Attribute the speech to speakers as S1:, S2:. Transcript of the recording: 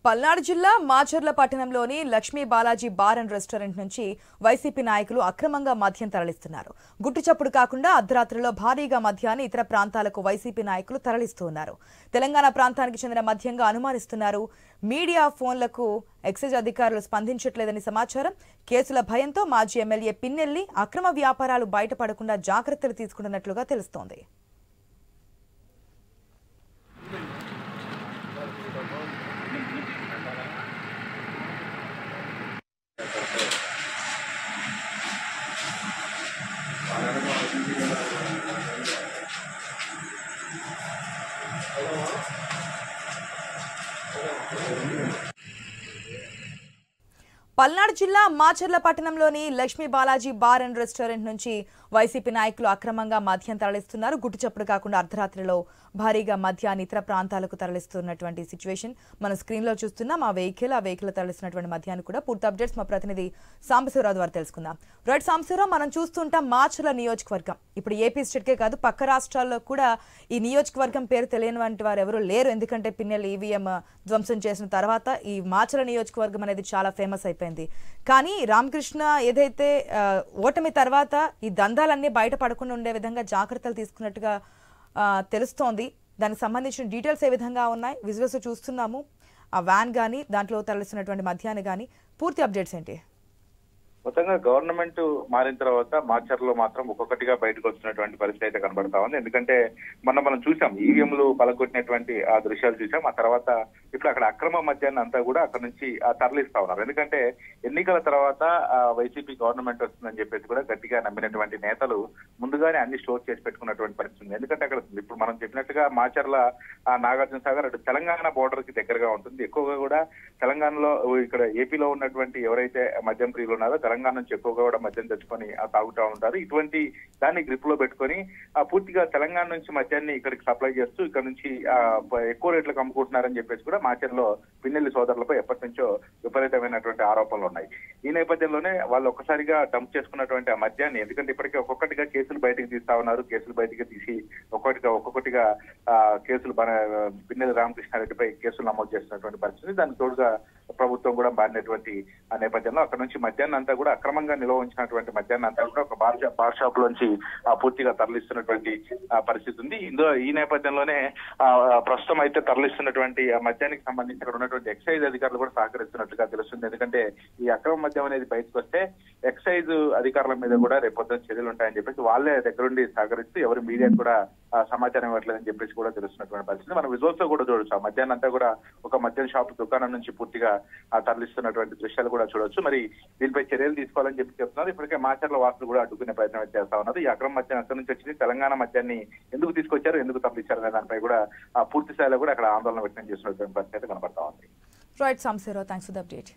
S1: పల్నాడు జిల్లా మాచర్ల పట్టణంలోని Lakshmi Balaji bar and restaurant నుంచి వైసీపీ నాయకులు అక్రమంగా మద్యం తరలిస్తున్నారు. గుట్టుచప్పుడు కాకుండా అర్ధరాత్రిలో భారీగా మద్యాన్ని ఇతర ప్రాంతాలకు వైసీపీ నాయకులు తరలిస్తున్నారు. తెలంగాణ ప్రాంతానికి చెందిన మద్యంగా అనుమానిస్తున్నారు. మీడియా ఫోన్లకు ఎక్సైజ్ అధికారులు స్పందించట్లేదని సమాచారం. కేసుల భయంతో మాజీ ఎమ్మెల్యే పిన్నెల్లి అక్రమ వ్యాపారాలు బయటపడకుండా జాగ్రత్తలు తీసుకుంటున్నట్లుగా తెలుస్తోంది. పల్నాడు జిల్లా మాచర్ల పట్టణంలోని Lakshmi Balaji bar and restaurant నుంచి వైసీపీ నాయకులు అక్రమంగా మద్యం తరలిస్తున్నారు. గుట్టుచప్పుడు కాకుండా అర్ధరాత్రిలో భారీగా మద్యాన్ని ఇతర ప్రాంతాలకు తరలిస్తున్నటువంటి సిచ్యువేషన్ మనం స్క్రీన్ లో చూస్తున్నాం. ఆ వెహికల్ తరలిస్తున్నటువంటి మద్యాన్ని కూడా పూర్తి అప్డేట్స్ మా ప్రతినిధి సాంబశివరావు ద్వారా తెలుసుకుందాం. రైట్ సాంబశివరావు, మనం చూస్తుంటాం మాచర్ల నియోజకవర్గం ఇప్పుడు ఏపీ స్టేట్కే కాదు పక్క రాష్ట్రాల్లో కూడా ఈ నియోజకవర్గం పేరు తెలియని వంటి వారు ఎవరు లేరు. ఎందుకంటే పిన్నెల్లి ఈవీఎం ధ్వంసం చేసిన తర్వాత ఈ మాచర్ల నియోజకవర్గం అనేది చాలా ఫేమస్ అయిపోయింది. కానీ రామకృష్ణ ఏదైతే ఓటమి తర్వాత ఈ దందాలన్నీ బయటపడకుండా ఉండే విధంగా జాగ్రత్తలు తీసుకున్నట్టుగా తెలుస్తోంది. దానికి సంబంధించిన డీటెయిల్స్ ఏ విధంగా ఉన్నాయి? విజువల్స్ చూస్తున్నాము. ఆ వ్యాన్ కానీ దాంట్లో తరలిస్తున్నటువంటి మద్యాన్ని కానీ పూర్తి అప్డేట్స్ ఏంటి?
S2: మొత్తంగా గవర్నమెంట్ మారిన తర్వాత మాచర్లో మాత్రం ఒక్కొక్కటిగా బయటకు వస్తున్నటువంటి పరిస్థితి అయితే కనబడతా ఉంది. ఎందుకంటే మనం చూసాం ఈవీఎంలు పలకొట్టినటువంటి ఆ దృశ్యాలు చూసాం. ఆ తర్వాత ఇప్పుడు అక్కడ అక్రమ మద్యాన్ని అంతా కూడా అక్కడ నుంచి తరలిస్తా ఉన్నారు. ఎందుకంటే ఎన్నికల తర్వాత వైసీపీ గవర్నమెంట్ వస్తుందని చెప్పేసి కూడా గట్టిగా నమ్మినటువంటి నేతలు ముందుగానే అన్ని స్టోర్ చేసి పెట్టుకున్నటువంటి పరిస్థితి ఉంది. ఎందుకంటే అక్కడ ఇప్పుడు మనం చెప్పినట్టుగా మాచర్ల నాగార్జున సాగర్ అటు తెలంగాణ బోర్డర్ కి దగ్గరగా ఉంటుంది. ఎక్కువగా కూడా తెలంగాణలో ఇక్కడ ఏపీలో ఉన్నటువంటి ఎవరైతే మద్యం ప్రియులు ఉన్నారో తెలంగాణ నుంచి ఎక్కువగా కూడా మద్యం తెచ్చుకొని తాగుతూ ఉంటారు. ఇటువంటి దాన్ని గ్రిప్ లో పెట్టుకొని పూర్తిగా తెలంగాణ నుంచి మద్యాన్ని ఇక్కడికి సప్లై చేస్తూ ఇక్కడ నుంచి ఎక్కువ రేట్లకు అమ్ముకుంటున్నారని చెప్పేసి కూడా మాచర్లో పిన్నెల్లి సోదరులపై ఎప్పటి నుంచో విపరీతమైనటువంటి ఆరోపణలు ఉన్నాయి. ఈ నేపథ్యంలోనే వాళ్ళు ఒక్కసారిగా డంప్ చేసుకున్నటువంటి ఆ మద్యాన్ని, ఎందుకంటే ఇప్పటికే ఒక్కొక్కటిగా కేసులు బయటకు తీస్తా ఉన్నారు. కేసులు బయటకు తీసి ఒక్కొక్కటిగా కేసులు పిన్నెల్లి రామకృష్ణారెడ్డిపై కేసులు నమోదు చేస్తున్నటువంటి పరిస్థితి. దానికి తోడుగా ప్రభుత్వం కూడా మారినటువంటి ఆ నేపథ్యంలో అక్కడ నుంచి మద్యాన్ని అంతా కూడా అక్రమంగా నిల్వ ఉంచినటువంటి మద్యాన్ని అంతా కూడా ఒక బార్ షాప్ లోంచి పూర్తిగా తరలిస్తున్నటువంటి పరిస్థితి ఉంది. ఈ నేపథ్యంలోనే ప్రస్తుతం అయితే తరలిస్తున్నటువంటి ఆ మద్యానికి సంబంధించి అక్కడ ఉన్నటువంటి ఎక్సైజ్ అధికారులు కూడా సహకరిస్తున్నట్లుగా తెలుస్తుంది. ఎందుకంటే ఈ అక్రమ మద్యం అనేది బయటకు వస్తే ఎక్సైజ్ అధికారుల మీద కూడా రేపొద్దున చర్యలు ఉంటాయని చెప్పేసి వాళ్ళే దగ్గరుండి సహకరిస్తూ ఎవరు మీడియాకు కూడా సమాచారం ఇవ్వట్లేదని చెప్పేసి కూడా తెలుస్తున్నటువంటి పరిస్థితి. మనం విజువల్స్ లో కూడా చూడొచ్చు. ఆ మద్యాన్ని అంతా కూడా ఒక మద్యం షాప్ దుకాణం నుంచి పూర్తిగా తరలిస్తున్నటువంటి దృశ్యాలు కూడా చూడొచ్చు. మరి దీనిపై చర్యలు తీసుకోవాలని చెప్తున్నారు. ఇప్పటికే మాచర్ల వాసులు కూడా అడ్డుకునే ప్రయత్నం చేస్తా ఉన్నారు. ఈ అక్రమ మద్యం ఎక్కడి నుంచి వచ్చింది, తెలంగాణ మద్యాన్ని ఎందుకు తీసుకొచ్చారు, ఎందుకు తరలించారు అనే దానిపై కూడా పూర్తి స్థాయిలో కూడా అక్కడ ఆందోళన వ్యక్తం చేస్తున్నటువంటి పరిస్థితి కనబడతా ఉంది.
S1: Right Sambasivarao, thanks for the update.